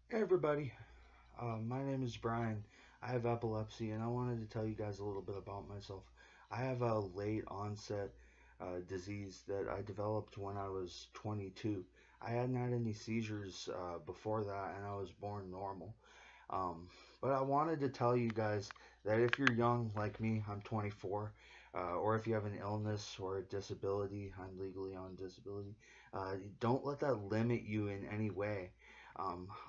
Hey everybody, my name is Brian. I have epilepsy and I wanted to tell you guys a little bit about myself. I have a late onset disease that I developed when I was 22. I hadn't had any seizures before that and I was born normal. Um, but I wanted to tell you guys that if you're young like me, I'm 24, or if you have an illness or a disability, I'm legally on disability, don't let that limit you in any way.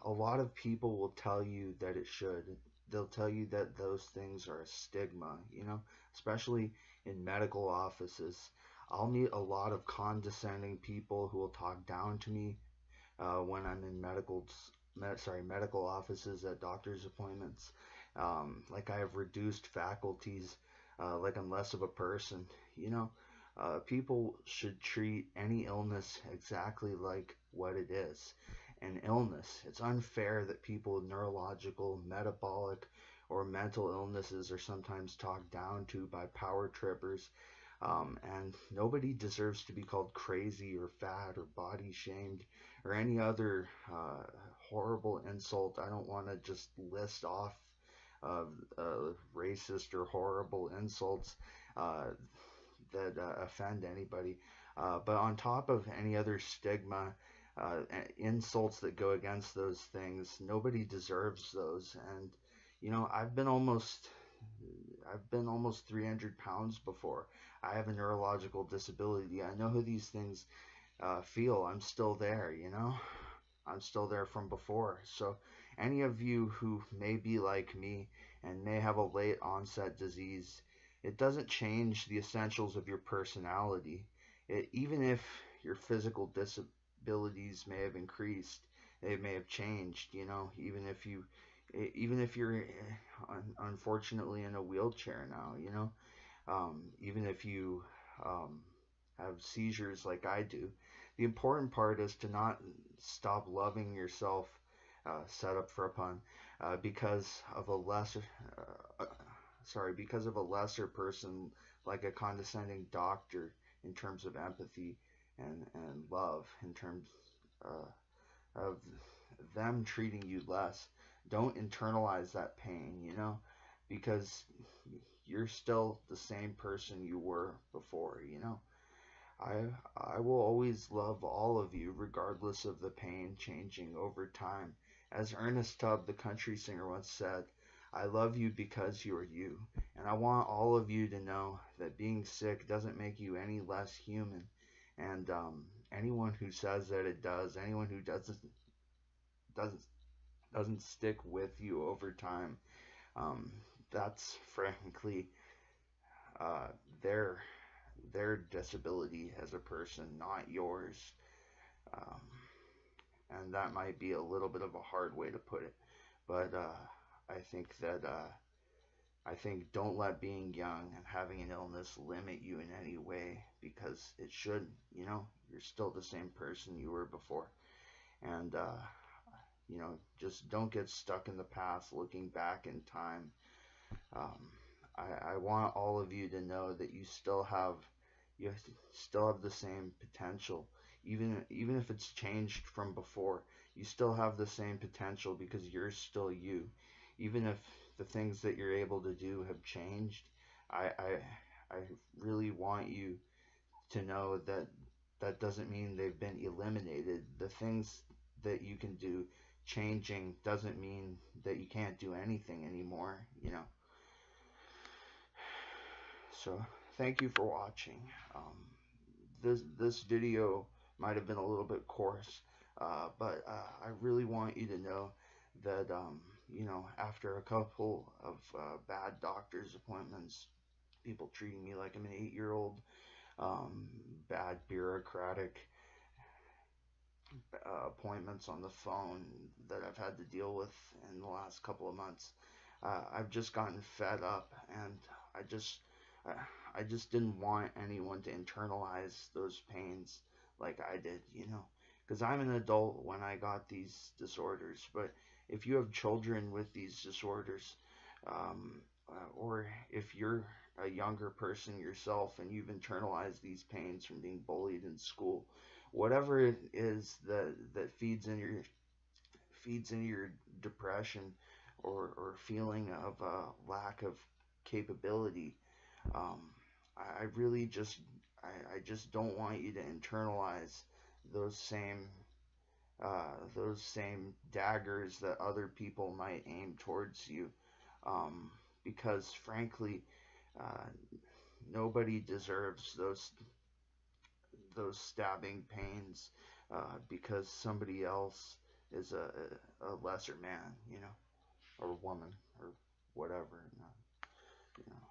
A lot of people will tell you that it should. They'll tell you that those things are a stigma, especially in medical offices. I'll meet a lot of condescending people who will talk down to me when I'm in medical offices at doctor's appointments. Like I have reduced faculties, like I'm less of a person. You know, People should treat any illness exactly like what it is, an illness. It's unfair that people with neurological, metabolic, or mental illnesses are sometimes talked down to by power trippers, and nobody deserves to be called crazy or fat or body shamed or any other horrible insult. I don't want to just list off racist or horrible insults uh, that offend anybody. But on top of any other stigma, insults that go against those things, nobody deserves those. And I've been almost 300 pounds before. I have a neurological disability. I know who these things feel. I'm still there, I'm still there from before. So, any of you who may be like me and may have a late onset disease, it doesn't change the essentials of your personality. Even if your physical disabilities may have increased, they may have changed, even if you're unfortunately in a wheelchair now, even if you um, have seizures like I do. The important part is to not stop loving yourself, set up for a pun, because of a lesser, uh, because of a lesser person like a condescending doctor in terms of empathy and love, in terms of them treating you less. Don't internalize that pain, because you're still the same person you were before. I I will always love all of you regardless of the pain changing over time. As Ernest Tubb, the country singer, once said, I love you because you are you. And I want all of you to know that being sick doesn't make you any less human. And anyone who says that it does, anyone who doesn't doesn't stick with you over time, um, that's frankly uh, their their disability as a person, not yours. Um, and that might be a little bit of a hard way to put it, but I think that I think don't let being young and having an illness limit you in any way because it shouldn't. You're still the same person you were before, and just don't get stuck in the past, looking back in time. Um, I want all of you to know that you still have the same potential, even if it's changed from before. You still have the same potential because you're still you, even if the things that you're able to do have changed. I I, I really want you to know that that doesn't mean they've been eliminated. The things that you can do changing doesn't mean that you can't do anything anymore. So thank you for watching. This video might have been a little bit coarse, but I really want you to know that after a couple of bad doctor's appointments, people treating me like I'm an 8-year-old, um, bad bureaucratic appointments on the phone that I've had to deal with in the last couple of months. I've just gotten fed up, and I just uh, I just didn't want anyone to internalize those pains like I did. Because I'm an adult when I got these disorders. But if you have children with these disorders, or if you're a younger person yourself and you've internalized these pains from being bullied in school, whatever it is that feeds into your depression or feeling of lack of capability. um, I really just I just don't want you to internalize those same those same daggers that other people might aim towards you, um, because frankly, uh, nobody deserves those stabbing pains because somebody else is a lesser man, or woman, or whatever. You know.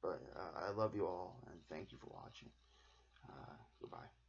But I love you all, and thank you for watching. Goodbye.